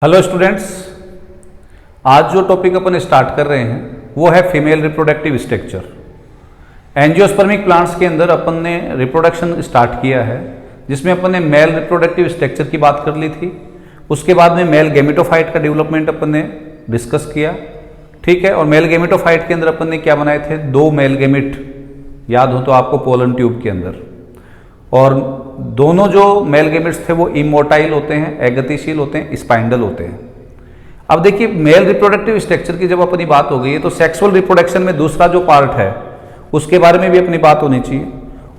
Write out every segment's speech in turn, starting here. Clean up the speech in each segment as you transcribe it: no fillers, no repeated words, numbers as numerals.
Hello students, आज जो topic अपन start कर रहे हैं वो है female reproductive structure. Angiospermic plants के अंदर अपन ने रिप्रोडक्शन स्टार्ट किया है, जिसमें अपन ने मेल रिप्रोडक्टिव स्ट्रक्चर की बात कर ली थी। उसके बाद में मेल गैमेटोफाइट का डेवलपमेंट अपन ने डिस्कस किया, ठीक है। और मेल गैमेटोफाइट के अंदर अपन ने क्या बनाए थे, दो मेल गैमेट याद हो तो आपको पोलन ट्यूब के अंदर, और दोनों जो मेल गैमेट्स थे वो इमोटाइल होते हैं, अगतिशील होते हैं, स्पाइंडल होते हैं। अब देखिए, मेल रिप्रोडक्टिव स्ट्रक्चर की जब अपनी बात हो गई है तो सेक्सुअल रिप्रोडक्शन में दूसरा जो पार्ट है उसके बारे में भी अपनी बात होनी चाहिए,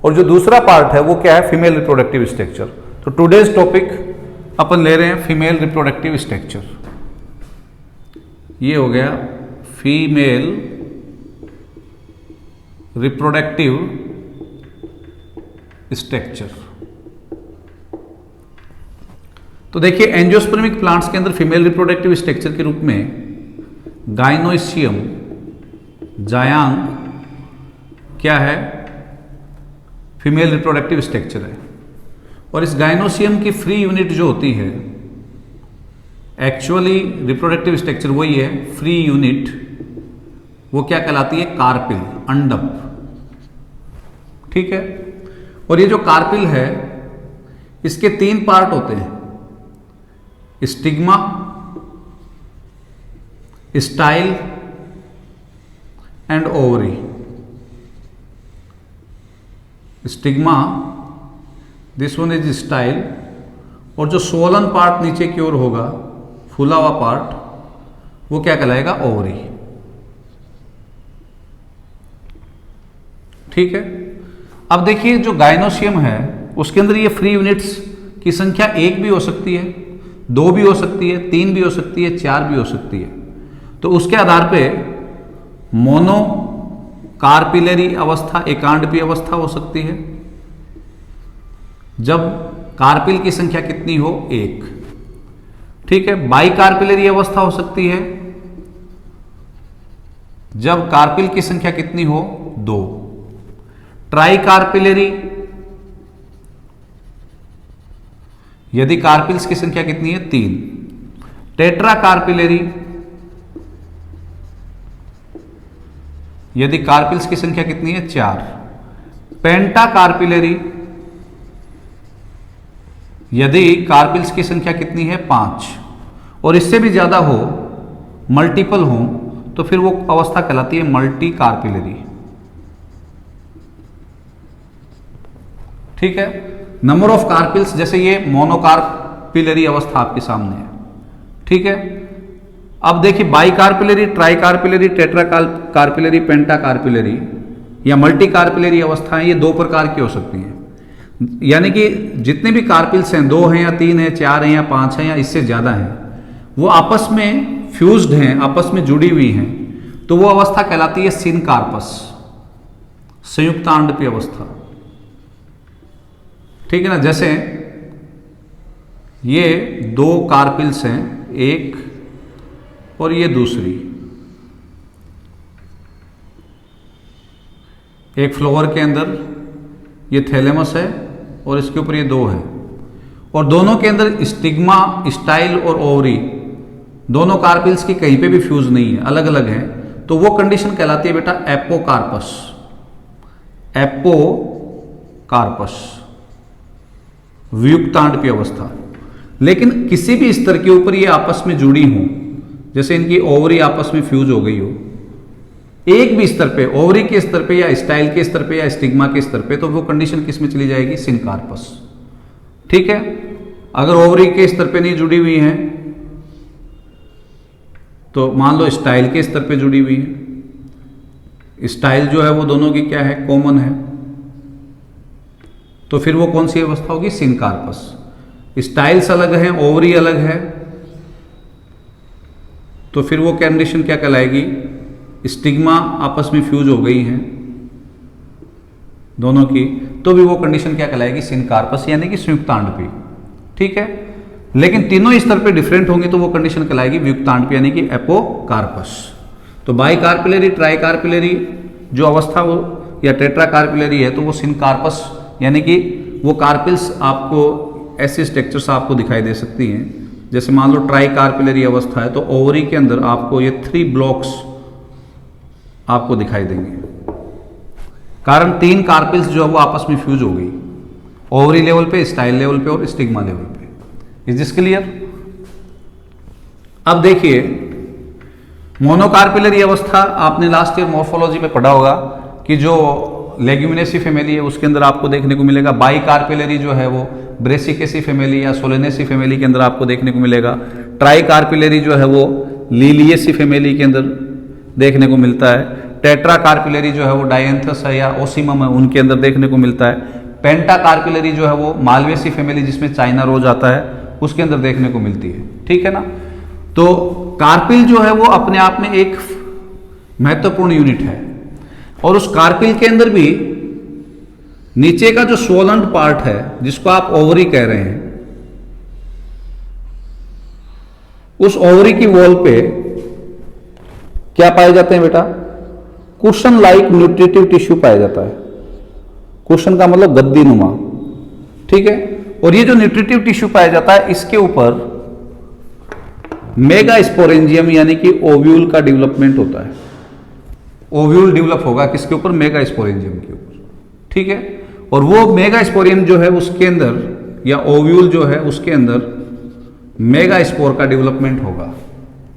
और जो दूसरा पार्ट है वो क्या है, फीमेल रिप्रोडक्टिव स्ट्रक्चर। तो टुडेज टॉपिक अपन ले रहे हैं फीमेल रिप्रोडक्टिव स्ट्रक्चर। ये हो गया फीमेल रिप्रोडक्टिव स्ट्रक्चर। तो देखिए, एंजियोस्पर्मिक प्लांट्स के अंदर फीमेल रिप्रोडक्टिव स्ट्रक्चर के रूप में गायनोइशियम, जायांग क्या है, फीमेल रिप्रोडक्टिव स्ट्रक्चर है। और इस गायनोसियम की फ्री यूनिट जो होती है, एक्चुअली रिप्रोडक्टिव स्ट्रक्चर वही है, फ्री यूनिट वो क्या कहलाती है, कार्पिल, अंडप, ठीक है। और ये जो कार्पिल है इसके तीन पार्ट होते हैं, stigma, style and ovary. Stigma, this one is style, और जो सोलन पार्ट नीचे की ओर होगा, फूला हुआ पार्ट, वो क्या कहलाएगा, ओवरी, ठीक है। अब देखिए, जो गायनोसियम है उसके अंदर ये फ्री यूनिट्स की संख्या एक भी हो सकती है, दो भी हो सकती है, तीन भी हो सकती है, चार भी हो सकती है। तो उसके आधार पे मोनो कार्पिलरी अवस्था, एकांडपी अवस्था हो सकती है, जब कार्पिल की संख्या कितनी हो, एक, ठीक है। बाई कार्पिलरी अवस्था हो सकती है जब कार्पिल की संख्या कितनी हो, दो। ट्राई कार्पिलरी, यदि कार्पिल्स की संख्या कितनी है, तीन। टेट्रा कार्पिलरी, यदि कार्पिल्स की संख्या कितनी है, चार। पेंटा कार्पिलरी, यदि कार्पिल्स की संख्या कितनी है, पांच। और इससे भी ज्यादा हो, मल्टीपल हो, तो फिर वो अवस्था कहलाती है मल्टी कार्पिलरी, ठीक है। नंबर ऑफ कार्पिल्स, जैसे ये मोनोकार्पिलरी अवस्था आपके सामने है, ठीक है। अब देखिए, बाई कार्पिलरी, ट्राई कार्पिलरी, टेट्रा कार्पिलरी, पेंटा कार्पिलरी या मल्टी कार्पिलरी अवस्थाएं, ये दो प्रकार की हो सकती हैं। यानी कि जितने भी कार्पिल्स हैं, दो हैं या तीन हैं, चार हैं या पांच हैं या इससे ज्यादा हैं, वो आपस में फ्यूज्ड हैं, आपस में जुड़ी हुई हैं, तो वो अवस्था कहलाती है सिनकार्पस, संयुक्तांडपी अवस्था, ठीक है ना। जैसे ये दो कार्पिल्स हैं, एक और ये दूसरी, एक फ्लोवर के अंदर ये थैलेमस है और इसके ऊपर ये दो है, और दोनों के अंदर स्टिग्मा, स्टाइल और ओवरी, दोनों कार्पिल्स की कहीं पे भी फ्यूज नहीं है, अलग अलग हैं, तो वो कंडीशन कहलाती है बेटा एपोकार्पस, एपोकार्पस, वियुक्तांडपी अवस्था। लेकिन किसी भी स्तर के ऊपर ये आपस में जुड़ी हों, जैसे इनकी ओवरी आपस में फ्यूज हो गई हो, एक भी स्तर पे, ओवरी के स्तर पे या स्टाइल के स्तर पे या स्टिग्मा के स्तर पे, तो वो कंडीशन किस में चली जाएगी, सिनकार्पस, ठीक है। अगर ओवरी के स्तर पे नहीं जुड़ी हुई है तो मान लो स्टाइल के स्तर पे जुड़ी हुई है, स्टाइल जो है वो दोनों की क्या है, कॉमन है, तो फिर वो कौन सी अवस्था होगी, सिनकार्पस। स्टाइल्स अलग हैं, ओवरी अलग है, तो फिर वो कंडीशन क्या कहलाएगी, स्टिग्मा आपस में फ्यूज हो गई हैं दोनों की, तो भी वो कंडीशन क्या कहलाएगी, सिनकार्पस, यानी कि संयुक्तांडपी, ठीक है। लेकिन तीनों स्तर पे डिफरेंट होंगे तो वो कंडीशन कहलाएगी वियुक्तांडपी, यानी कि एपोकार्पस। तो बाई कार्पिलरी, ट्राई कार्पिलरी जो अवस्था वो, या टेट्रा कार्पिलरी है, तो वो सिनकार्पस, यानी कि वो कार्पिल्स आपको ऐसे स्ट्रक्चर्स आपको दिखाई दे सकती हैं जैसे मान लो ट्राई कार्पिलरी अवस्था है तो ओवरी के अंदर आपको ये 3 ब्लॉक्स आपको दिखाई देंगे, कारण 3 कार्पिल्स जो है वो आपस में फ्यूज हो गई, ओवरी लेवल पे, स्टाइल लेवल पे और स्टिग्मा लेवल पे। Is this clear? अब देखिए मोनोकार्पिलरी अवस्था आपने लास्ट ईयर मॉर्फोलॉजी में पढ़ा होगा कि जो लेग्यूमिनेसी फैमिली है उसके अंदर आपको देखने को मिलेगा। बाई कार्पिलरी जो है वो ब्रेसिकेसी फैमिली या सोलेनेसी फैमिली के अंदर आपको देखने को मिलेगा। ट्राई कार्पिलरी जो है वो लीलिएसी फैमिली के अंदर देखने को मिलता है। टेट्रा कार्पिलरी जो है वो डायंथस है या ओसिमम है उनके अंदर देखने को मिलता है। पेंटा कार्पिलरी जो है वो मालवेसी फैमिली जिसमें चाइना रोज आता है उसके अंदर देखने को मिलती है। ठीक है ना? तो कार्पिल जो है वो अपने आप में एक महत्वपूर्ण यूनिट है और उस कार्पिल के अंदर भी नीचे का जो स्वोलेंट पार्ट है जिसको आप ओवरी कह रहे हैं, उस ओवरी की वॉल पे क्या पाए जाते हैं बेटा? कुशन लाइक न्यूट्रिटिव टिश्यू पाया जाता है। कुशन का मतलब गद्दी नुमा। ठीक है? और ये जो न्यूट्रिटिव टिश्यू पाया जाता है इसके ऊपर मेगा स्पोरेंजियम यानी कि ओव्यूल का डेवलपमेंट होता है। ओव्यूल डेवलप होगा किसके ऊपर? मेगा स्पोरेंजियम के ऊपर। ठीक है? और वो मेगा स्पोरियम जो है उसके अंदर या ओव्यूल जो है उसके अंदर मेगा स्पोर का डेवलपमेंट होगा।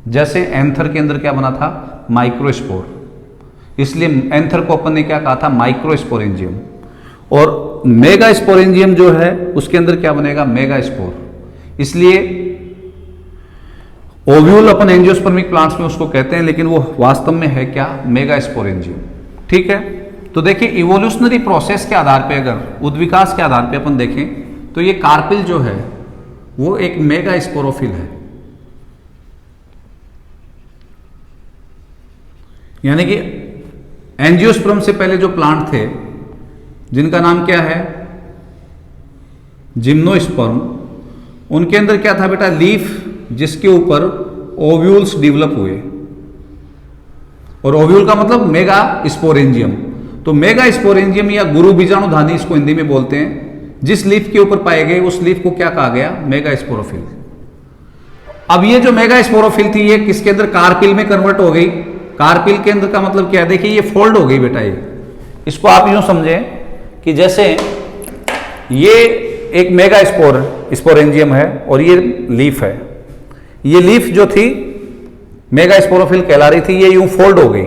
जैसे एंथर के अंदर क्या बना था? माइक्रोस्पोर। इसलिए एंथर को अपन ने क्या कहा था? माइक्रोस्पोरेंजियम। और मेगा स्पोरेंजियम जो है उसके अंदर क्या बनेगा? Mega spore. इसलिए ओव्यूल अपन एंजियोस्पर्मिक प्लांट्स में उसको कहते हैं, लेकिन वो वास्तव में है क्या? Mega sporangium. ठीक है? तो देखिए इवोल्यूशनरी प्रोसेस के आधार पे, अगर उद्विकास के आधार पे अपन देखें तो ये कार्पिल जो है वो एक मेगा स्पोरोफिल है। यानी कि एंजियोस्पर्म से पहले जो प्लांट थे जिनका नाम क्या है? जिम्नोस्पर्म, उनके अंदर क्या था बेटा? लीफ जिसके ऊपर ओव्यूल्स डेवलप हुए। और ओव्यूल का मतलब मेगा स्पोरेंजियम। तो मेगा स्पोरेंजियम या गुरु बीजाणुधानी इसको हिंदी में बोलते हैं। जिस लीफ के ऊपर पाए गए उस लीफ को क्या कहा गया? Mega sporophyll. अब ये जो मेगा स्पोरोफिल थी ये किसके अंदर? कार्पिल में कन्वर्ट हो गई। कार्पिल के अंदर का मतलब क्या है? देखिए ये फोल्ड हो गई बेटा। ये इसको आप यूं समझें कि जैसे ये एक मेगा स्पोरेंजियम है और ये लीफ है। ये लीफ जो थी मेगा स्पोरोफिल कहला रही थी, ये यूं फोल्ड हो गई।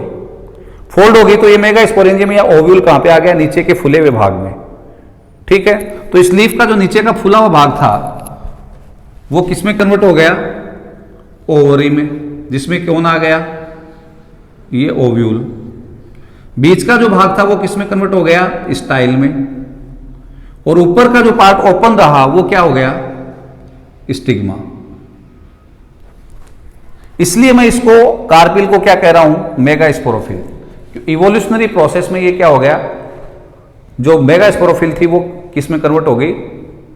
फोल्ड हो गई तो ये मेगा स्पोरेंजियम या ओव्यूल कहां पे आ गया? नीचे के फूले हुए भाग में। ठीक है? तो इस लीफ का जो नीचे का फूला हुआ भाग था वो किस में कन्वर्ट हो गया? ओवरी में, जिसमें कौन आ गया? ये ओव्यूल। बीच का जो भाग था वो किस में कन्वर्ट हो गया? स्टाइल में। और ऊपर का जो पार्ट ओपन रहा वो क्या हो गया? स्टिग्मा। इसलिए मैं इसको कार्पिल को क्या कह रहा हूं? Mega sporophyll. इवोल्यूशनरी प्रोसेस में ये क्या हो गया? जो मेगा स्पोरोफिल थी वो किस में कन्वर्ट हो गई?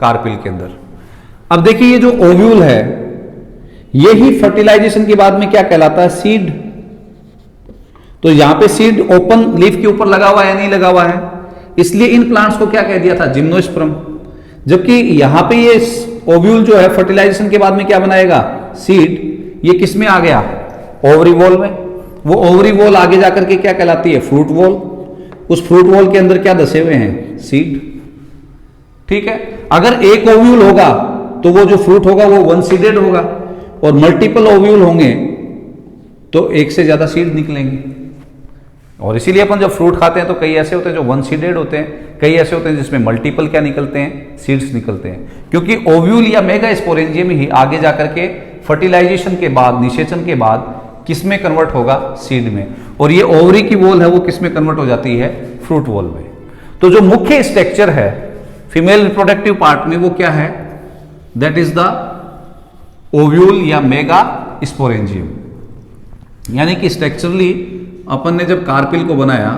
कार्पिल के अंदर। अब देखिए ये जो ओव्यूल है यही फर्टिलाइजेशन के बाद में क्या कहलाता है? सीड। तो यहां पे सीड ओपन लीफ के ऊपर लगा हुआ है या नहीं लगा हुआ है? इसलिए इन प्लांट्स को क्या कह दिया था? जिम्नोस्पर्म। जबकि यहां पे ये ओव्यूल जो है फर्टिलाइजेशन के बाद में क्या बनाएगा? सीड। ये किस में आ गया? ओवरी वॉल में। वो ओवरी वॉल आगे जाकर के क्या कहलाती है? Fruit wall. उस फ्रूट वॉल के अंदर क्या दसे हुए हैं? सीड। ठीक है? अगर एक ओव्यूल होगा तो वो जो फ्रूट होगा वो वन सीडेड होगा, और मल्टीपल ओव्यूल होंगे तो एक से ज्यादा सीड निकलेंगे। और इसीलिए अपन जब फ्रूट खाते हैं तो कई ऐसे होते हैं जो वन सीडेड होते हैं, कई ऐसे होते हैं जिसमें मल्टीपल क्या निकलते हैं? सीड्स निकलते हैं। क्योंकि ओव्यूल या मेगा स्पोरेंजियम ही आगे जाकर के फर्टिलाइजेशन के बाद, निषेचन के बाद किस में कन्वर्ट होगा? सीड में। और ये ओवरी की वॉल है वो किस में कन्वर्ट हो जाती है? फ्रूट वॉल में। तो जो मुख्य स्ट्रक्चर है फीमेल रिप्रोडक्टिव पार्ट में वो क्या है? दैट इज द ओव्यूल या मेगा स्पोरेंजियम। यानी कि स्ट्रक्चरली अपन ने जब कार्पिल को बनाया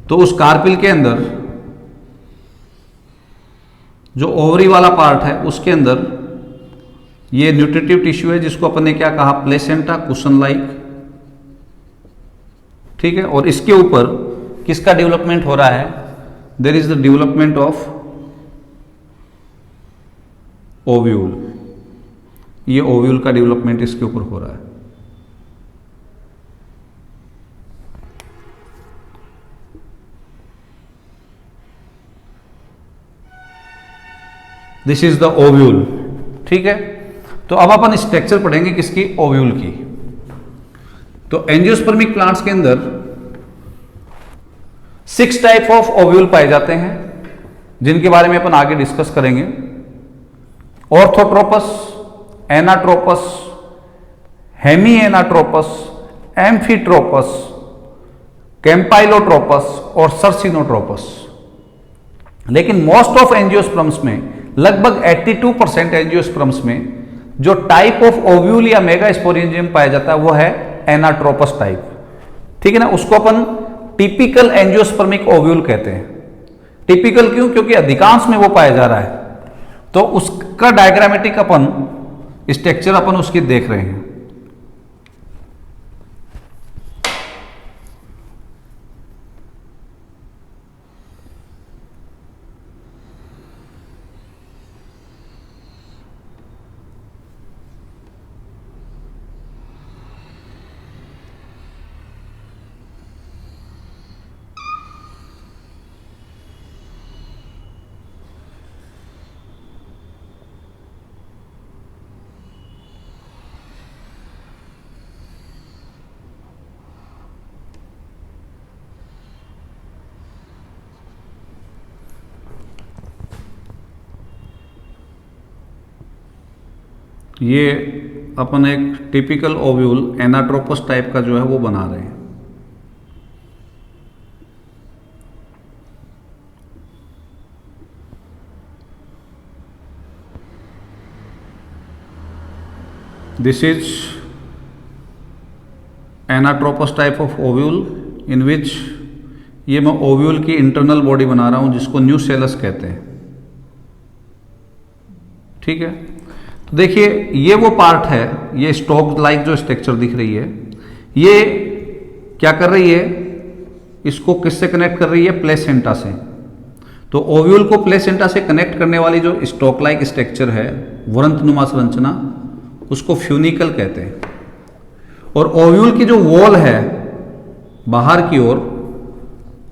तो उस कार्पिल के अंदर जो ओवरी वाला पार्ट है उसके अंदर ये न्यूट्रिटिव टिश्यू है जिसको अपन ने क्या कहा? Placenta cushion like. ठीक है? और इसके ऊपर किसका डेवलपमेंट हो रहा है? There is the development of ovule, ये ओव्यूल का डेवलपमेंट इसके ऊपर हो रहा है। दिस इज द ओव्यूल, ठीक है। तो अब अपन स्ट्रक्चर पढ़ेंगे किसकी, ओव्यूल की। तो एंजियोस्पर्मिक प्लांट्स के अंदर 6 टाइप ऑफ ओव्यूल पाए जाते हैं, जिनके बारे में अपन आगे डिस्कस करेंगे। ऑर्थोट्रोपस, एनाट्रोपस, हेमी एनाट्रोपस, एम्फीट्रोपस, कैंपाइलोट्रोपस और सर्सिनोट्रोपस। लेकिन मोस्ट ऑफ एंजियोस्पर्म्स में, लगभग 82% एंजियोस्पर्म्स में जो टाइप ऑफ ओव्यूल या मेगास्पोरेंजियम पाया जाता है वो है एनाट्रोपस टाइप, ठीक है ना। उसको अपन टिपिकल एंजियोस्पर्मिक ओव्यूल कहते हैं। टिपिकल क्यों, क्योंकि अधिकांश में वो पाया जा रहा है। तो उसका डायग्रामेटिक अपन स्ट्रक्चर अपन उसकी देख रहे हैं। ये अपन एक टिपिकल ओव्यूल एनाट्रोपस टाइप का जो है वो बना रहे हैं। This is anatropous type of ovule in which, ये मैं ओव्यूल की इंटरनल बॉडी बना रहा हूं जिसको न्यूसेलस कहते हैं, ठीक है। तो देखिए ये वो पार्ट है, ये स्टॉक लाइक जो स्ट्रक्चर दिख रही है, ये क्या कर रही है, इसको किससे कनेक्ट कर रही है, प्लेसेंटा से। तो ओव्यूल को प्लेसेंटा से कनेक्ट करने वाली जो स्टॉक लाइक स्ट्रक्चर है, वृंतनुमा संरचना, उसको फ्यूनिकल कहते हैं। और ओव्यूल की जो वॉल है बाहर की ओर,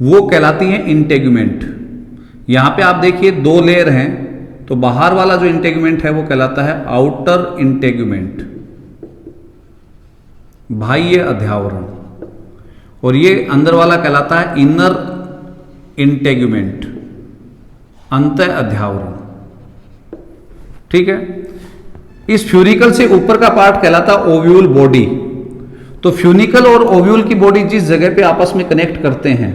वो कहलाती है इंटेगुमेंट। यहां पे आप देखिए 2 लेयर हैं, तो बाहर वाला जो इंटेगुमेंट है वो कहलाता है आउटर इंटेगुमेंट, बाह्य अध्यावरण, और ये अंदर वाला कहलाता है इनर इंटेगुमेंट, अंत अध्यावरण, ठीक है। इस फ्यूनिकल से ऊपर का पार्ट कहलाता है ओव्यूल बॉडी। तो फ्यूनिकल और ओव्यूल की बॉडी जिस जगह पे आपस में कनेक्ट करते हैं,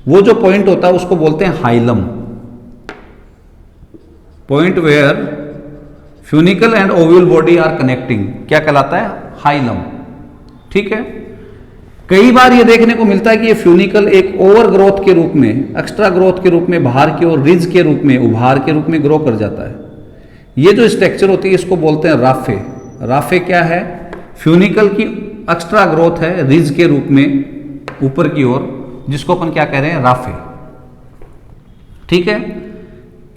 वो जो पॉइंट होता है उसको बोलते हैं hilum. Point where funicle and ovule body are connecting क्या कहलाता है, हाइलम, ठीक है। कई बार ये देखने को मिलता है कि ये फ्यूनिकल एक ओवर ग्रोथ के रूप में, एक्स्ट्रा ग्रोथ के रूप में, बाहर की ओर रिज के रूप में, उभार के रूप में ग्रो कर जाता है। ये जो स्ट्रक्चर होती है इसको बोलते हैं राफे। राफे क्या है, फ्यूनिकल की एक्स्ट्रा ग्रोथ है रिज के रूप में ऊपर की ओर, जिसको अपन क्या कह रहे हैं, राफे, ठीक है।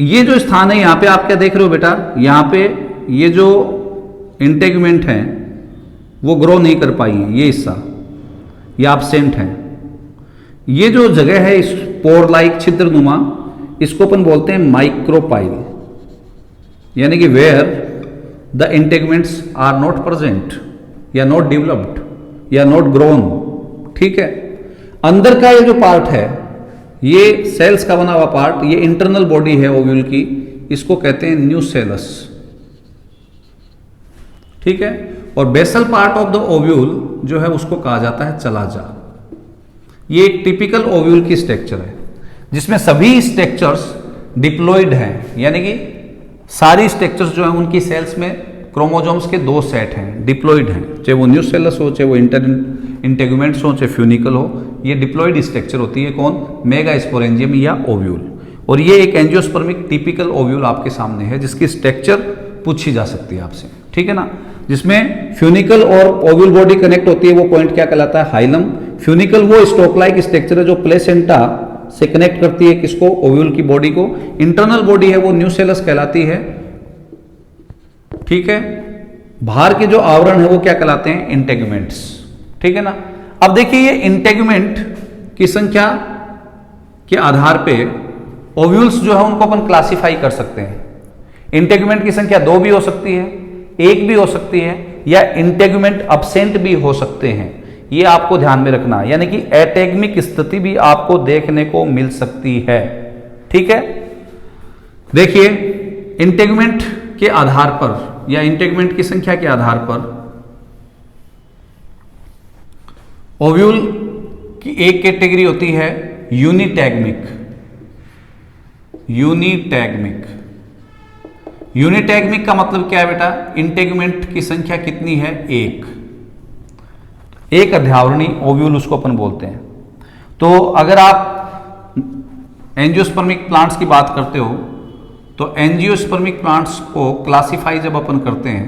ये जो स्थान है यहां पे आप क्या देख रहे हो बेटा, यहां पे ये जो इंटेगुमेंट है वो ग्रो नहीं कर पाई है, ये हिस्सा ये एब्सेंट है। ये जो जगह है इस पोर लाइक छिद्रनुमा, इसको अपन बोलते हैं माइक्रोपाइल, यानी कि where the integuments are not present या नॉट डेवलप्ड या नॉट ग्रोन, ठीक है। अंदर का ये जो पार्ट है, ये सेल्स का बना हुआ पार्ट, ये इंटरनल बॉडी है ओव्यूल की, इसको कहते हैं न्यूसेलस, ठीक है। और basal part of the ovule जो है उसको कहा जाता है चलाजा। ये एक टिपिकल ओव्यूल की स्ट्रक्चर है जिसमें सभी स्ट्रक्चर्स डिप्लॉयड हैं, यानी कि सारी स्ट्रक्चर्स जो है उनकी सेल्स में क्रोमोजोम्स के 2 सेट हैं, डिप्लॉयड हैं, चाहे वो न्यूसेलस हो, चाहे वो इंटेगुमेंट्स हो, चाहे फ्यूनिकल हो। ये डिप्लॉयड स्ट्रक्चर होती है कौन, मेगास्पोरेंजियम या ओव्यूल। और ये एक एंजियोस्पर्मिक टिपिकल ओव्यूल आपके सामने है जिसकी स्ट्रक्चर पूछी जा सकती है आपसे, ठीक है ना। जिसमें फ्यूनिकल और ओव्यूल बॉडी कनेक्ट होती है, वो पॉइंट क्या कहलाता है, हाइलम। फ्यूनिकल वो स्टॉक लाइक स्ट्रक्चर है जो प्लेसेंटा से कनेक्ट करती है किसको, ओव्यूल की बॉडी को। इंटरनल बॉडी है वो न्यूसेलस कहलाती है, ठीक है, बाहर के जो आवरण है वो क्या कहलाते हैं? इंटेगुमेंट्स। ठीक है ना। अब देखिए ये इंटेगुमेंट की संख्या के आधार पे ओव्यूल्स जो है उनको अपन क्लासिफाई कर सकते हैं। इंटेगुमेंट की संख्या 2 भी हो सकती है, 1 भी हो सकती है, या इंटेगुमेंट अब्सेंट भी हो सकते हैं। ये आपको ध्यान में रखना, यानी कि एटेगमिक स्थिति भी आपको देखने को मिल सकती है। ठीक है, देखिए इंटेगुमेंट के आधार पर या इंटेगुमेंट की संख्या के आधार पर ओव्यूल की एक कैटेगरी होती है यूनिटैगमिक। यूनिटैगमिक, यूनिटैगमिक का मतलब क्या है बेटा? इंटेगुमेंट की संख्या कितनी है? एक अध्यावरणी ओव्यूल उसको अपन बोलते हैं। तो अगर आप एंजियोस्पर्मिक प्लांट्स की बात करते हो तो एंजियोस्पर्मिक प्लांट्स को क्लासिफाई जब अपन करते हैं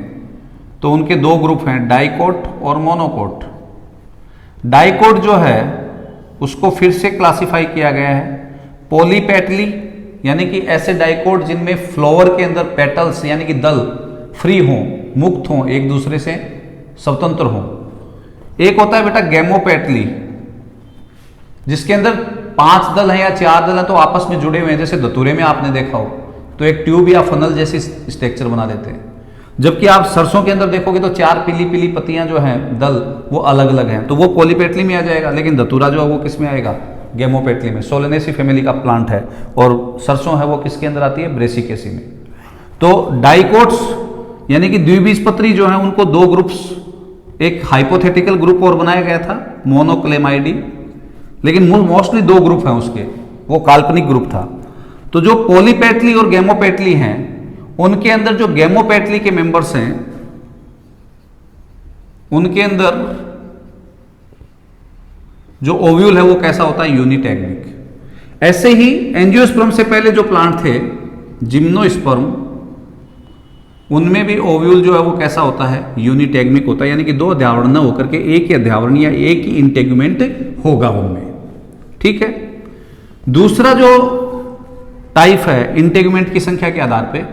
तो उनके 2 ग्रुप हैं, डाइकोट और मोनोकोट। डाइकोट जो है उसको फिर से क्लासिफाई किया गया है पॉलीपेटली, यानी कि ऐसे डाइकोट जिनमें फ्लावर के अंदर पेटल्स यानी कि दल फ्री हों, मुक्त हों, एक दूसरे से स्वतंत्र हों। एक होता है बेटा गैमोपेटली, जिसके अंदर 5 दल हैं या 4 दल हैं तो आपस में जुड़े हुए हैं, जैसे धतूरे में आपने देखा हो तो एक ट्यूब या फनल जैसी स्ट्रक्चर बना देते हैं। जबकि आप सरसों के अंदर देखोगे तो 4 पीली पीली पत्तियां जो हैं दल वो अलग अलग हैं, तो वो पॉलीपेटली में आ जाएगा। लेकिन धतूरा जो है वो किस में आएगा? गैमोपेटली में। सोलेनेसी फैमिली का प्लांट है और सरसों है वो किसके अंदर आती है? ब्रेसिकेसी में। तो डाइकोट्स यानी कि द्विबीजपत्री जो है उनको 2 ग्रुप्स, एक हाइपोथेटिकल ग्रुप और बनाया गया था मोनोक्लेमाइडी, लेकिन मोस्टली 2 ग्रुप हैं उसके, वो काल्पनिक ग्रुप था। तो जो पॉलीपेटली और गैमोपेटली हैं उनके अंदर जो गैमोपेटली के मेंबर्स हैं उनके अंदर जो ओव्यूल है वो कैसा होता है? यूनिटैगमिक। ऐसे ही एंजियोस्पर्म से पहले जो प्लांट थे जिम्नोस्पर्म, उनमें भी ओव्यूल जो है वो कैसा होता है? यूनिटैगमिक होता है, यानी कि 2 अध्यावरण न होकर के एक ही अध्यावरण या एक ही इंटेगुमेंट होगा उनमें। ठीक है, दूसरा जो टाइप है इंटेगुमेंट की संख्या के आधार पे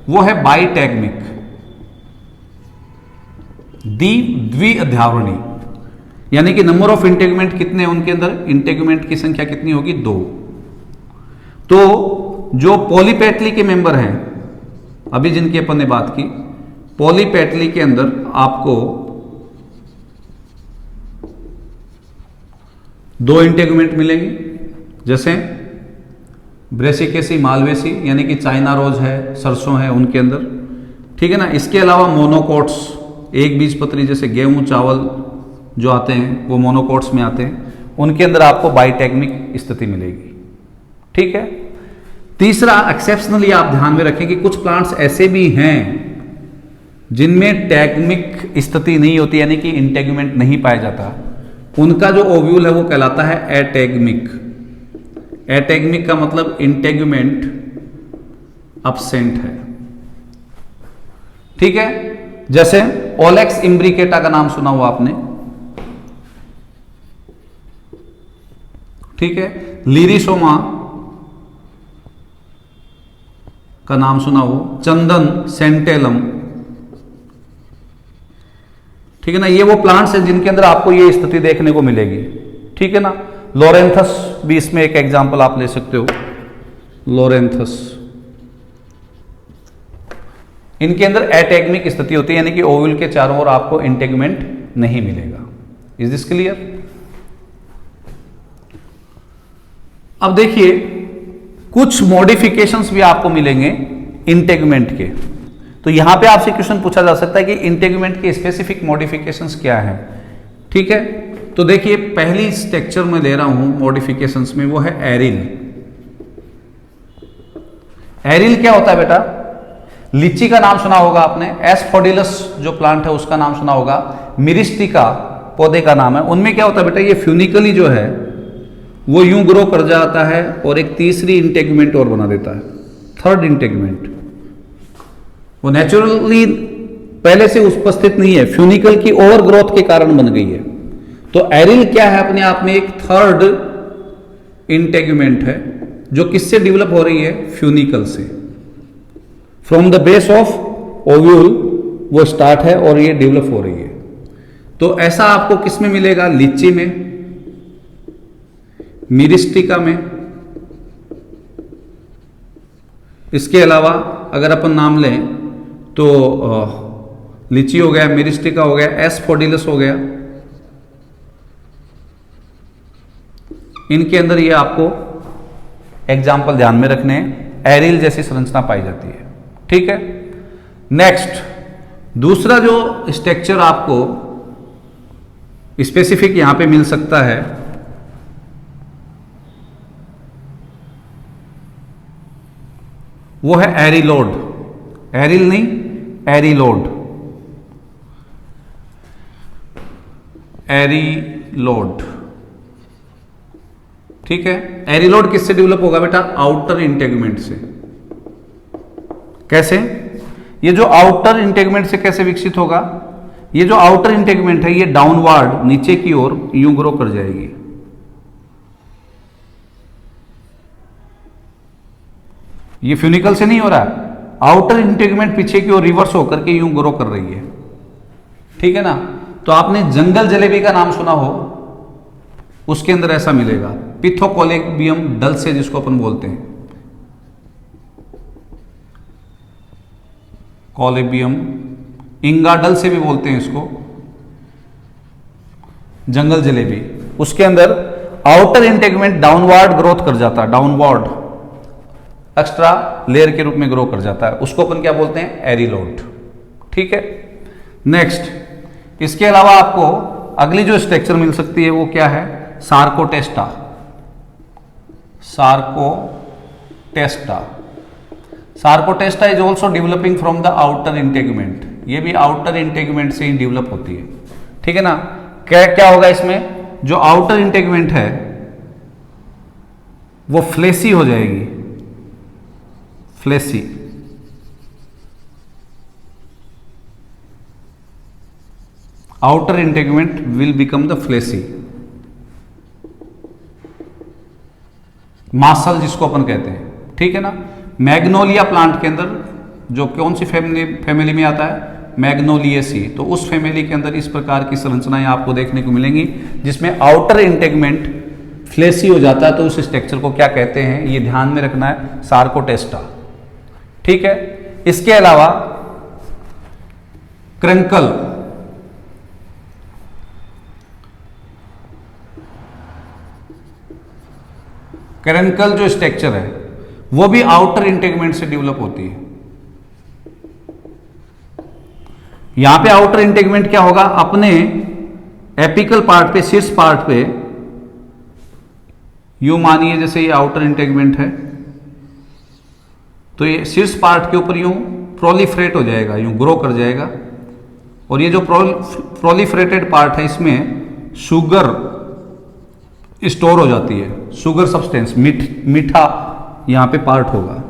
वो है बाइटैगमिक, द्विअध्यावरणी, यानी कि नंबर ऑफ इंटेगुमेंट कितने हैं उनके अंदर? इंटेगुमेंट की संख्या कितनी होगी? 2। तो जो पॉलीपेटली के मेंबर हैं, अभी जिनकी अपन ने बात की, पॉलीपेटली के अंदर आपको 2 इंटेगुमेंट मिलेंगे, जैसे ब्रेसिकेसी मालवेसी यानी कि चाइना रोज है, सरसों है उनके अंदर। ठीक है ना। इसके अलावा मोनोकोट्स, एक बीजपत्री जैसे गेहूं चावल जो आते हैं वो मोनोकोट्स में आते हैं, उनके अंदर आपको बाइटैगमिक स्थिति मिलेगी। ठीक है। तीसरा, एक्सेप्शनली आप ध्यान में रखें कि कुछ प्लांट्स ऐसे भी हैं जिनमें टैगमिक स्थिति नहीं होती, यानी कि इंटेगुमेंट नहीं पाया जाता, उनका जो ओव्यूल है वो कहलाता है एटैगमिक। एटैगमिक का मतलब इंटेगुमेंट अब्सेंट है। ठीक है। जैसे ओलेक्स इम्ब्रिकेटा का नाम सुना हुआ आपने, ठीक है। लिरिसोमा का नाम सुना हो, चंदन, सेंटेलम, ठीक है ना। ये वो प्लांट्स हैं जिनके अंदर आपको ये स्थिति देखने को मिलेगी। ठीक है ना। लोरेंथस भी इसमें एक एग्जांपल आप ले सकते हो, लोरेंथस। इनके अंदर एटैगमिक स्थिति होती है, यानी कि ओव्यूल के चारों ओर आपको इंटेगुमेंट नहीं मिलेगा। Is this clear? अब देखिए कुछ मॉडिफिकेशंस भी आपको मिलेंगे इंटेगुमेंट के। तो यहां पे आपसे क्वेश्चन पूछा जा सकता है कि इंटेगुमेंट के स्पेसिफिक मॉडिफिकेशंस क्या है। ठीक है। तो देखिए पहली स्ट्रक्चर में ले रहा हूं मॉडिफिकेशंस में, वो है एरिल। एरिल क्या होता है बेटा? लीची का नाम सुना होगा आपने, एस्फोडिलस जो प्लांट है उसका नाम सुना होगा, मिरिस्टिका पौधे का नाम है। उनमें क्या होता है बेटा? ये फ्यूनिकली जो है वो यूं ग्रो कर जाता है और एक तीसरी इंटेगुमेंट और बना देता है, थर्ड इंटेगुमेंट। वो नेचुरली पहले से उपस्थित नहीं है, फ्यूनिकल की ओवर ग्रोथ के कारण बन गई है। तो एरिल क्या है? अपने आप में एक थर्ड इंटेगुमेंट है जो किससे डेवलप हो रही है? फ्यूनिकल से। From the base of ovule वो स्टार्ट है और ये डेवलप हो रही है। तो ऐसा आपको किस में मिलेगा? लीची में, मिरिस्टिका में। इसके अलावा अगर अपन नाम लें तो लीची हो गया, मिरिस्टिका हो गया, एस्फोडिलस हो गया। इनके अंदर ये आपको एग्जाम्पल ध्यान में रखने हैं, एरिल जैसी संरचना पाई जाती है। ठीक है। नेक्स्ट, दूसरा जो स्ट्रक्चर आपको स्पेसिफिक यहां पे मिल सकता है वो है एरिलोड। एरिल नहीं, एरिलोड। एरिलोड, ठीक है। एरिलोड किससे डेवलप होगा बेटा? आउटर इंटेगुमेंट से। कैसे? ये जो आउटर इंटेगुमेंट से कैसे विकसित होगा? ये जो आउटर इंटेगुमेंट है ये डाउनवर्ड, नीचे की ओर यूं ग्रो कर जाएगी। ये फ्यूनिकल से नहीं हो रहा है, आउटर इंटेगुमेंट पीछे की ओर रिवर्स होकर के यूं ग्रो कर रही है। ठीक है ना। तो आपने जंगल जलेबी का नाम सुना हो, उसके अंदर ऐसा मिलेगा। पिथोकोलेबियम डल से जिसको अपन बोलते हैं, कोलेबियम इंगाडल से भी बोलते हैं इसको, जंगल जलेबी। उसके अंदर आउटर इंटेगुमेंट डाउनवर्ड ग्रोथ कर जाता है, डाउनवर्ड एक्स्ट्रा लेयर के रूप में ग्रो कर जाता है, उसको अपन क्या बोलते हैं? एरिलोड। ठीक है। नेक्स्ट, इसके अलावा आपको अगली जो स्ट्रक्चर मिल सकती है वो क्या है? Sarcotesta. Sarcotesta, sarcotesta is also developing from the outer integument. ये भी आउटर इंटेगुमेंट से ही डेवलप होती है। ठीक है ना। क्या क्या होगा इसमें? जो आउटर इंटेगुमेंट है वो फ्लेसी हो जाएगी, fleshy. Outer integument will become the fleshy. मासल जिसको अपन कहते हैं। ठीक है ना। मैग्नोलिया प्लांट के अंदर जो कौन सी फैमिली में आता है? मैग्नोलिएसी। तो उस फैमिली के अंदर इस प्रकार की संरचनाएं आपको देखने को मिलेंगी जिसमें आउटर इंटेगुमेंट फ्लेसी हो जाता है। तो उस स्ट्रक्चर को क्या कहते हैं ये ध्यान में रखना है, सार्कोटेस्टा। ठीक है। इसके अलावा क्रंकल, क्रंकल जो स्ट्रक्चर है वो भी आउटर इंटेगुमेंट से डेवलप होती है। यहां पे आउटर इंटेगुमेंट क्या होगा? अपने एपिकल पार्ट पे, शीर्ष पार्ट पे, यूं मानिए जैसे ये आउटर इंटेगुमेंट है तो ये शीर्ष पार्ट के ऊपर यूं प्रोलिफरेट हो जाएगा, यूं ग्रो कर जाएगा। और ये जो प्रोलिफरेटेड पार्ट है इसमें शुगर स्टोर हो जाती है, शुगर सब्सटेंस, मीठा यहां पे पार्ट होगा।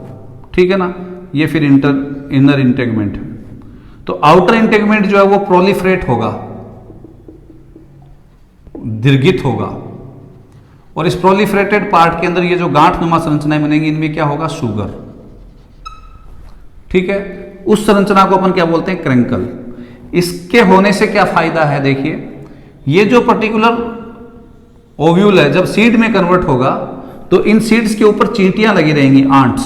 ठीक है ना। ये फिर इनर इंटेगुमेंट है। तो आउटर इंटेगुमेंट जो है वो प्रोलिफरेट होगा, दीर्घित होगा। और इस प्रोलिफरेटेड पार्ट के अंदर ये जो गांठ नुमा संरचनाएं बनेंगी इनमें क्या होगा? शुगर। ठीक है। उस संरचना को अपन क्या बोलते हैं? क्रंकल। इसके होने से क्या फायदा है? देखिए, ये जो पर्टिकुलर ओव्यूल है जब सीड में कन्वर्ट होगा तो इन सीड्स के ऊपर चींटियां लगी रहेंगी, आंट्स।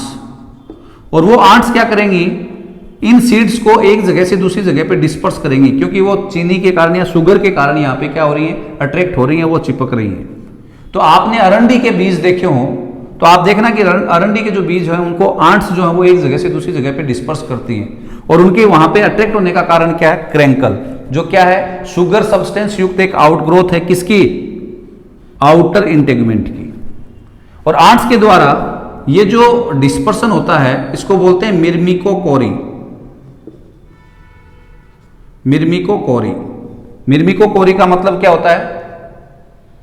और वो आंट्स क्या करेंगी? इन सीड्स को एक जगह से दूसरी जगह पे डिस्पर्स करेंगी, क्योंकि वो चीनी के कारण या शुगर के कारण यहाँ पे क्या हो रही है? अट्रैक्ट हो रही है, वो चिपक रही है। तो आपने अरंडी के बीज देखे हो तो आप देखना कि अरंडी के जो बीज है उनको आंट्स जो है वो एक जगह से दूसरी जगह पे डिस्पर्स करती हैं। और उनके वहां पे अट्रैक्ट होने का कारण क्या है? क्रैंकल, जो क्या है? शुगर सब्सटेंस युक्त एक आउटग्रोथ है। किसकी? आउटर इंटेगुमेंट की। और आंट्स के द्वारा ये जो डिस्पर्सन होता है इसको बोलते हैं मिर्मिकोकोरी। मिर्मिकोकोरी, मिर्मिकोकोरी का मतलब क्या होता है?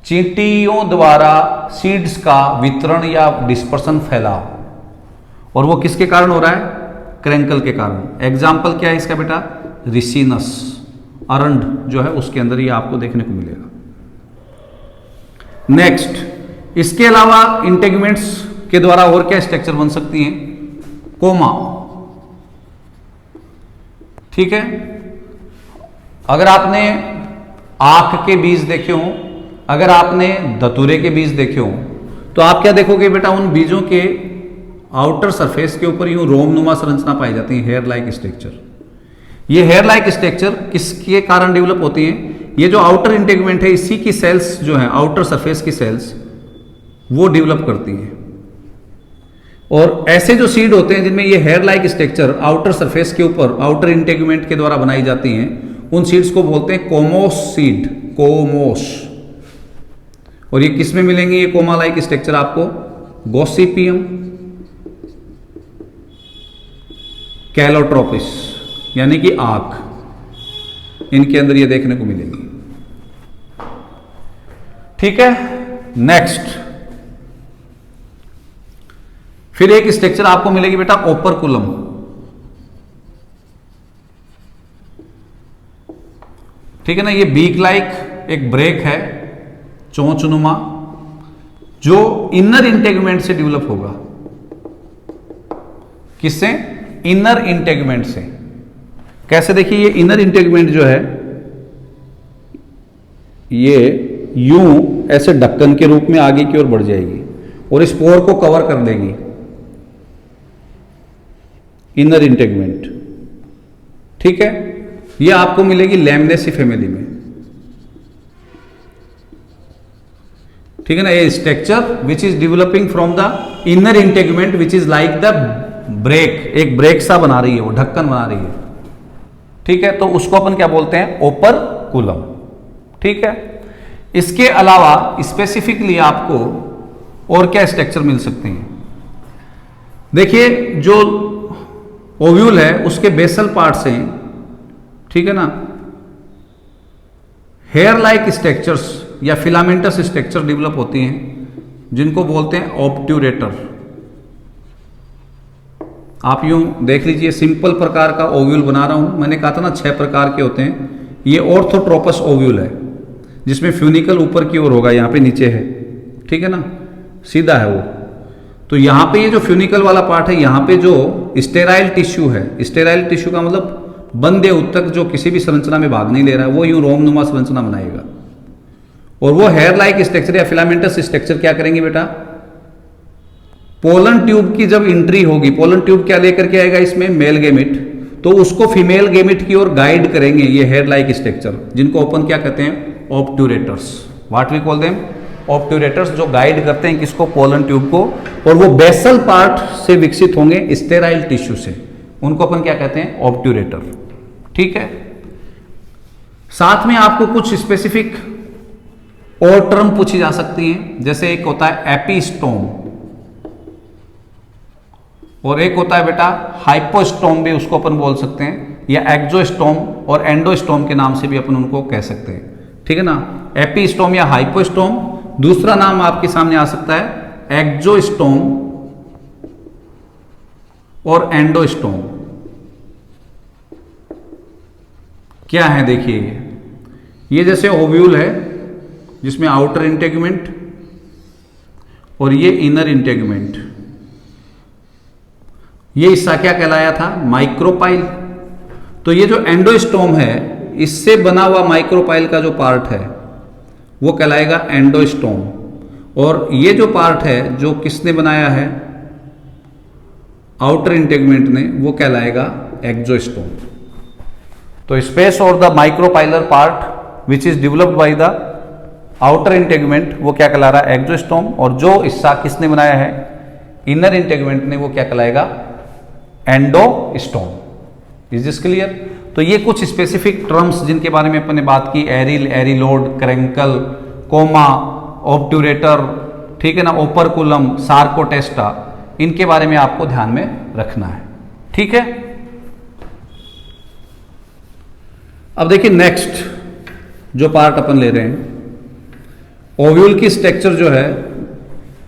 चींटियों द्वारा सीड्स का वितरण या डिस्पर्सन, फैलाव। और वो किसके कारण हो रहा है? क्रैंकल के कारण। एग्जाम्पल क्या है इसका बेटा? रिसिनस, अरंड जो है उसके अंदर ये आपको देखने को मिलेगा। नेक्स्ट, इसके अलावा इंटेगुमेंट्स के द्वारा और क्या स्ट्रक्चर बन सकती हैं? कोमा। ठीक है। अगर आपने आक के बीज देखे हों, अगर आपने धतूरे के बीज देखे हों, तो आप क्या देखोगे बेटा, उन बीजों के आउटर सरफेस के ऊपर यूं रोमनुमा संरचना पाई जाती है, हेयर लाइक स्ट्रक्चर। ये हेयर लाइक स्ट्रक्चर किसके कारण डेवलप होती है? ये जो आउटर इंटेगुमेंट है, इसी की सेल्स जो है, आउटर सरफेस की सेल्स, वो डेवलप करती हैं। और ऐसे जो सीड होते हैं जिनमें ये hair like structure outer surface के ऊपर आउटर इंटेगुमेंट के द्वारा बनाई जाती हैं, उन सीड्स को बोलते हैं कोमोस सीड, कोमोस। और ये किस में मिलेंगे ये कोमा लाइक स्ट्रक्चर आपको? गॉसिपियम, कैलोट्रोपिस, यानी कि आक, इनके अंदर ये देखने को मिलेंगी। ठीक है, नेक्स्ट फिर एक स्ट्रक्चर आपको मिलेगी बेटा, ओपरकुलम। ठीक है ना, ये बीक लाइक एक ब्रेक है, चोंचनुमा, जो इनर इंटेगुमेंट से डेवलप होगा। किससे? इनर इंटेगुमेंट से। कैसे? देखिए, ये इनर इंटेगुमेंट जो है, ये यूं ऐसे ढक्कन के रूप में आगे की ओर बढ़ जाएगी और इस पोर को कवर कर देगी, इनर इंटेगुमेंट। ठीक है, ये आपको मिलेगी लैमनेसी फैमिली में। ठीक है ना, ये structure which is developing from the inner integument which is like the break, एक ब्रेक सा बना रही है, वो ढक्कन बना रही है। ठीक है, तो उसको अपन क्या बोलते हैं? ओपरकुलम। ठीक है, इसके अलावा स्पेसिफिकली आपको और क्या स्ट्रक्चर मिल सकते हैं? देखिए, जो ओव्यूल है उसके बेसल पार्ट से, ठीक है ना, हेयर लाइक स्ट्रक्चर्स या फिलामेंटस स्ट्रक्चर डेवलप होती हैं, जिनको बोलते हैं ऑब्ट्यूरेटर। आप यूं देख लीजिए, सिंपल प्रकार का ओव्यूल बना रहा हूं। मैंने कहा था ना 6 प्रकार के होते हैं। ये ऑर्थोट्रोपस ओव्यूल है, जिसमें फ्यूनिकल ऊपर की ओर होगा, यहां पे नीचे है। ठीक है ना, सीधा है वो। तो यहां पे ये जो फ्यूनिकल वाला पार्ट है, यहां पे जो स्टेराइल टिश्यू है, स्टेराइल टिश्यू का मतलब बंद है उत्तक, जो किसी भी संरचना में भाग नहीं ले रहा है, वो यूं रोमनुमा संरचना बनाएगा। और वो हेयर लाइक स्ट्रक्चर या फिलामेंटस स्ट्रक्चर क्या करेंगे बेटा? पोलन ट्यूब की जब एंट्री होगी, पोलन ट्यूब क्या लेकर के आएगा इसमें? मेल गेमिट, तो उसको फीमेल गेमिट की ओर गाइड करेंगे ये हेयर लाइक स्ट्रक्चर, जिनको अपन क्या कहते हैं? Obturators. What we call them? Obturators, जो गाइड करते हैं किसको? पोलन ट्यूब को। और वो बेसल पार्ट से विकसित होंगे स्टेराइल टिश्यू से, उनको अपन क्या कहते हैं? ऑब्ट्यूरेटर। ठीक है, साथ में आपको कुछ स्पेसिफिक और टर्म पूछी जा सकती हैं, जैसे एक होता है एपिस्टोम और एक होता है बेटा हाइपोस्टोम, भी उसको अपन बोल सकते हैं, या एक्सोस्टोम और एंडोस्टोम के नाम से भी अपन उनको कह सकते हैं। ठीक है ना, एपिस्टोम या हाइपोस्टोम। दूसरा नाम आपके सामने आ सकता है एक्सोस्टोम और एंडोस्टोम। क्या है? देखिए, ये जैसे ओव्यूल है जिसमें आउटर इंटेगुमेंट और ये इनर इंटेगुमेंट, ये हिस्सा क्या कहलाया था? माइक्रोपाइल। तो ये जो एंडोस्टोम है, इससे बना हुआ माइक्रोपाइल का जो पार्ट है वो कहलाएगा एंडोस्टोम। और ये जो पार्ट है जो किसने बनाया है? आउटर इंटेगुमेंट ने, वो कहलाएगा एक्सोस्टोम। तो स्पेस और the micropylar part which is developed by the outer integument, वो क्या कहला रहा है? एक्सोस्टोम। और जो हिस्सा किसने बनाया है? इनर इंटेगुमेंट ने, वो क्या कहलाएगा? एंडोस्टोम। Is this clear? तो ये कुछ स्पेसिफिक टर्म्स जिनके बारे में अपन ने बात की, एरिल, एरिलोड, क्रैंकल, कोमा, ऑब्ट्यूरेटर, ठीक है ना, ओपरकुलम, सार्कोटेस्टा, इनके बारे में आपको ध्यान में रखना है। ठीक है, अब देखिए नेक्स्ट जो पार्ट अपन ले रहे हैं, ओव्यूल की स्ट्रक्चर जो है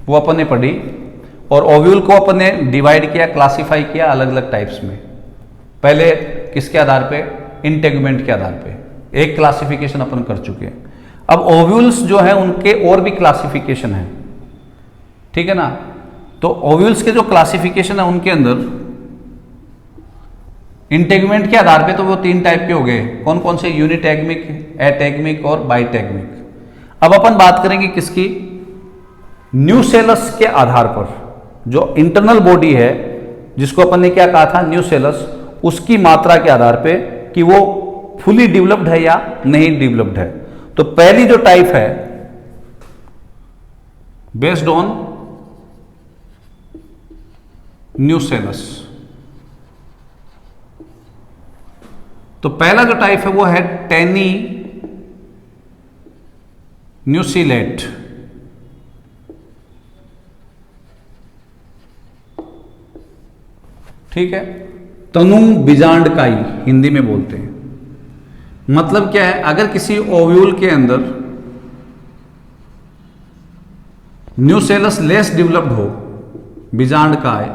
वो अपन ने पढ़ी, और ओव्यूल को अपन ने डिवाइड किया, क्लासिफाई किया अलग अलग टाइप्स में। पहले किसके आधार पे? इंटेगुमेंट के आधार पे एक क्लासिफिकेशन अपन कर चुके हैं। अब ओव्यूल्स जो है उनके और भी क्लासिफिकेशन है। ठीक है ना, तो ओव्यूल्स के जो क्लासिफिकेशन है उनके अंदर इंटेगुमेंट के आधार पे तो वो 3 टाइप के हो गए, कौन कौन से? यूनिटैगमिक, एटैगमिक और बाइटैगमिक। अब अपन बात करेंगे किसकी? न्यूसेलस के आधार पर। जो इंटरनल बॉडी है जिसको अपन ने क्या कहा था, न्यूसेलस, उसकी मात्रा के आधार पे कि वो फुली डेवलप्ड है या नहीं डेवलप्ड है। तो पहली जो टाइप है बेस्ड ऑन न्यूसेलस, तो पहला जो टाइप है वो है टेनी न्यूसीलेट। ठीक है, तनु बीजांडकाई हिंदी में बोलते हैं। मतलब क्या है, अगर किसी ओव्यूल के अंदर न्यूसेलस लेस डेवलप्ड हो, बीजांडकाय,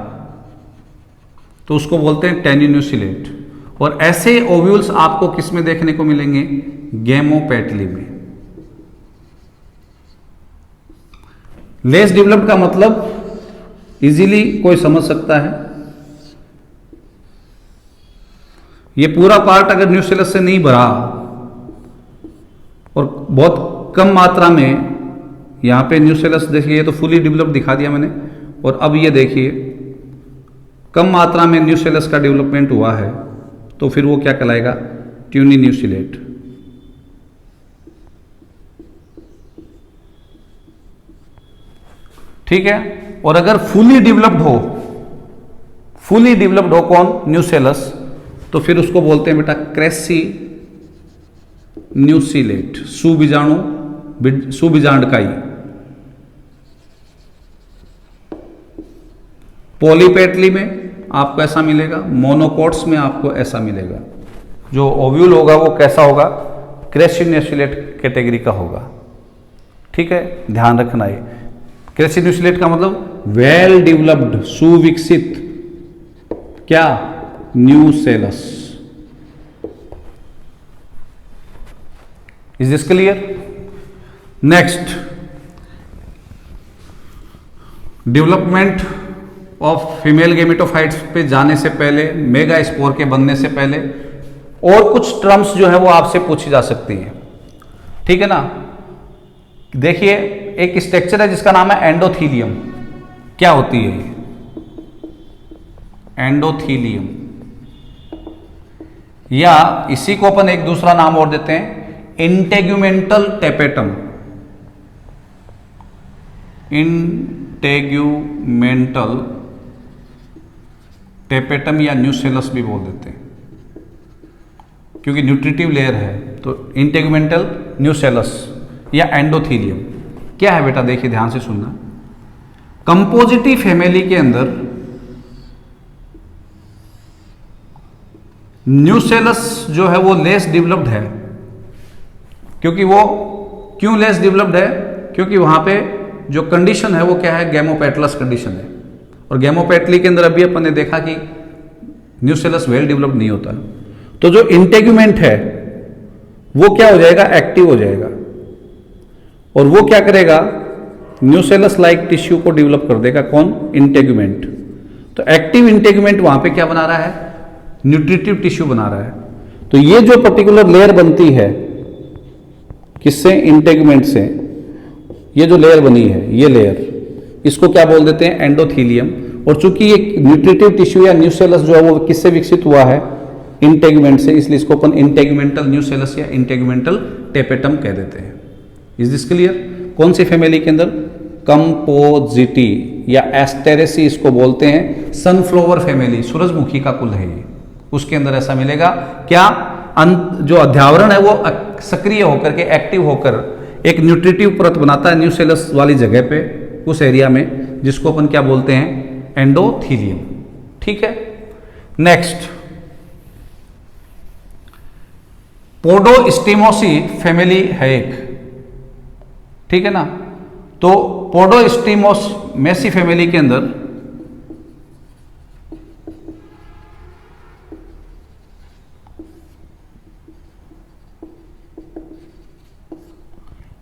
तो उसको बोलते हैं टेनिन्यूसिलेट। और ऐसे ओव्यूल्स आपको किस में देखने को मिलेंगे? गैमोपेटली में। लेस डेवलप्ड का मतलब इजीली कोई समझ सकता है, ये पूरा पार्ट अगर न्यूसेलस से नहीं भरा और बहुत कम मात्रा में, यहां पे न्यूसेलस देखिए, ये तो फुली डेवलप्ड दिखा दिया मैंने, और अब ये देखिए कम मात्रा में न्यूसेलस का डेवलपमेंट हुआ है, तो फिर वो क्या कहलाएगा? ट्यूनिन्यूसिलेट। ठीक है, और अगर फुली डेवलप्ड हो कौन? न्यूसेलस, तो फिर उसको बोलते हैं बेटा क्रेसी न्यूसीलेट, सुबीजांडकाई। पॉलीपेटली में आपको ऐसा मिलेगा, मोनोकोट्स में आपको ऐसा मिलेगा। जो ओव्यूल होगा वो कैसा होगा? क्रेसिन्यूसिलेट कैटेगरी का होगा। ठीक है, ध्यान रखना है। क्रेसिन्यूसिलेट का मतलब वेल डेवलप्ड, सुविकसित, क्या? Nucellus. Is this clear? Next, development of female gametophytes पे जाने से पहले, मेगा स्पोर के बनने से पहले, और कुछ टर्म्स जो है वो आपसे पूछी जा सकती हैं। ठीक है ना? देखिए, एक स्ट्रक्चर है जिसका नाम है एंडोथीलियम। क्या होती है ये? एंडोथीलियम, या इसी को अपन एक दूसरा नाम और देते हैं इंटेग्यूमेंटल टेपेटम। इंटेग्यूमेंटल टेपेटम या न्यूसेलस भी बोल देते हैं, क्योंकि न्यूट्रिटिव लेयर है। तो इंटेग्यूमेंटल न्यूसेलस या एंडोथीलियम क्या है बेटा? देखिए ध्यान से सुनना। कंपोजिटी फैमिली के अंदर न्यूसेलस जो है वो लेस डेवलप्ड है, क्योंकि वो क्यों लेस डेवलप्ड है? क्योंकि वहां पे जो कंडीशन है वो क्या है? गैमोपेटलस कंडीशन है। और गैमोपेटली के अंदर अभी अपन ने देखा कि न्यूसेलस वेल डेवलप्ड नहीं होता। तो जो इंटेग्यूमेंट है वो क्या हो जाएगा? एक्टिव हो जाएगा, और वो क्या करेगा? न्यूसेलस लाइक टिश्यू को डेवलप कर देगा। कौन? इंटेग्यूमेंट। तो एक्टिव इंटेग्यूमेंट वहां पे क्या बना रहा है? न्यूट्रिटिव टिश्यू बना रहा है। तो ये जो पर्टिकुलर लेयर बनती है, किससे? इंटेग्यूमेंट से। ये जो लेयर बनी है, ये लेयर, इसको क्या बोल देते हैं? एंडोथीलियम। और चूंकि ये न्यूट्रिटिव टिश्यू या न्यूसेलस जो है वो किससे विकसित हुआ है? इंटेग्यूमेंट से, इसलिए इसको अपन इंटेग्यूमेंटल न्यूसेलस या इंटेग्यूमेंटल टेपेटम कह देते हैं। Is this clear? कौन सी फैमिली के अंदर? कंपोजिटी या एस्टेरेसी इसको बोलते हैं। सनफ्लावर फैमिली, सूरजमुखी का कुल है ये, उसके अंदर ऐसा मिलेगा। क्या? जो अध्यावरण है वो सक्रिय होकर के, एक्टिव होकर एक न्यूट्रिटिव परत बनाता है न्यूसेलस वाली जगह पे, उस एरिया में, जिसको अपन क्या बोलते हैं? एंडोथीलियम। ठीक है, नेक्स्ट, पोडोस्टिमोसी फैमिली है एक। ठीक है ना? तो पोडोस्टिमोसी फैमिली के अंदर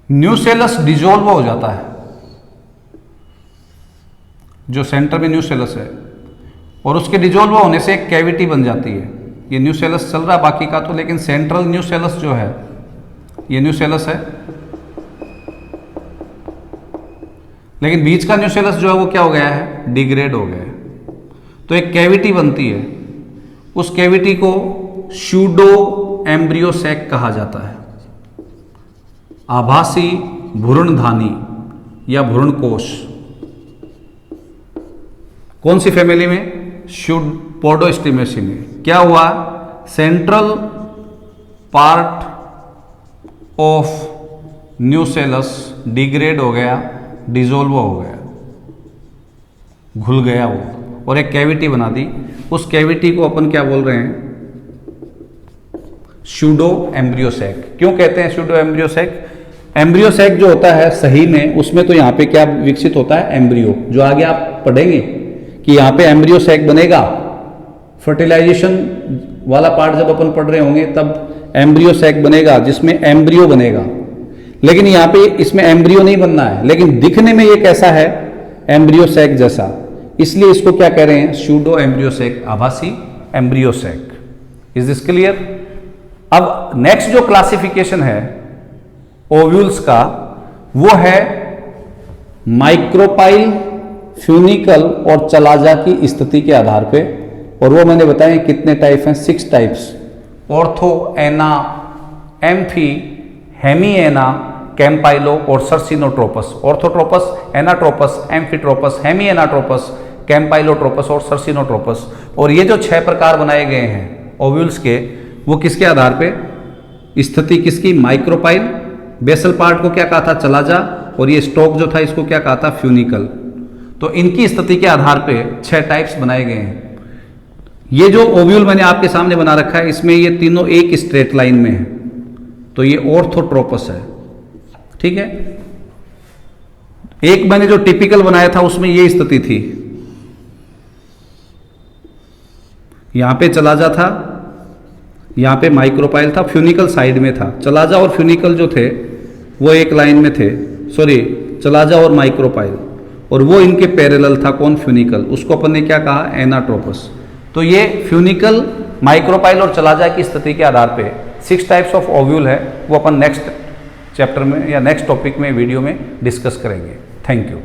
न्यूसेलस डिजोल्व हो जाता है, जो सेंटर में न्यूसेलस है, और उसके डिजोल्व होने से एक कैविटी बन जाती है। ये न्यूसेलस चल रहा है बाकी का तो, लेकिन सेंट्रल न्यूसेलस जो है ये न्यूसेलस है, लेकिन बीच का न्यूसेलस जो है वो क्या हो गया है, डिग्रेड हो गया है। तो एक कैविटी बनती है, उस कैविटी को स्यूडो एम्ब्रियो सैक कहा जाता है, आभासी भ्रूणधानी या भ्रूणकोश। कौन सी फैमिली में, पोडोस्टिमेसी में। क्या हुआ, central part of nucellus degrade हो गया, डिजोल्व हो गया, घुल गया वो, और एक कैविटी बना दी। उस कैविटी को अपन क्या बोल रहे हैं, स्यूडो एम्ब्रियो सैक। क्यों कहते हैं pseudo embryo sac? Embryo sac जो होता है सही में, उसमें तो यहाँ पे क्या विकसित होता है, एम्ब्रियो, जो आगे आप पढ़ेंगे कि यहाँ पे एम्ब्रियो सैक बनेगा। फर्टिलाइजेशन वाला पार्ट जब अपन पढ़ रहे होंगे तब एम्ब्रियो सैक बनेगा, जिसमें एम्ब्रियो बनेगा। लेकिन यहाँ पे इसमें एम्ब्रियो नहीं बनना है, लेकिन दिखने में ये कैसा है, एम्ब्रियो सैक जैसा, इसलिए इसको क्या कह रहे हैं, स्यूडो एम्ब्रियो सैक, आभासी embryo sac. Is this clear? अब नेक्स्ट जो क्लासिफिकेशन है ओव्यूल्स का, वो है माइक्रोपाइल, फ्यूनिकल और चलाजा की स्थिति के आधार पे, और वो मैंने बताया कितने टाइप हैं, 6 टाइप्स। ऑर्थो, एना, एम्फी, हेमीएना, कैम्पाइलो और सर्सिनोट्रोपस। ऑर्थोट्रोपस, एनाट्रोपस, एम्फीट्रोपस, हेमीएनाट्रोपस, कैम्पाइलोट्रोपस और सर्सिनोट्रोपस। और ये जो 6 प्रकार बनाए गए हैं ओव्यूल्स के, वो किसके आधार पे, स्थिति किसकी, माइक्रोपाइल, बेसल पार्ट को क्या कहा था, चलाजा, और ये स्टॉक जो था इसको क्या कहा था, फ्यूनिकल। तो इनकी स्थिति के आधार पे 6 टाइप्स बनाए गए हैं। ये जो ओव्यूल मैंने आपके सामने बना रखा है, इसमें ये तीनों एक स्ट्रेट लाइन में है, तो ये ऑर्थोट्रोपस है, ठीक है। एक मैंने जो टिपिकल बनाया था उसमें ये स्थिति थी, यहां पे चलाजा था, यहां पे माइक्रोपाइल था, फ्यूनिकल साइड में था। चलाजा और फ्यूनिकल जो थे वो एक लाइन में थे, सॉरी चलाजा और माइक्रोपाइल, और वो इनके पैरेलल था, कौन, फ्यूनिकल। उसको अपन ने क्या कहा, एनाट्रोपस। तो ये फ्यूनिकल, माइक्रोपाइल और चलाजा की स्थिति के आधार पे 6 टाइप्स ऑफ ओव्यूल है, वो अपन नेक्स्ट चैप्टर में या नेक्स्ट टॉपिक में, वीडियो में डिस्कस करेंगे। Thank you.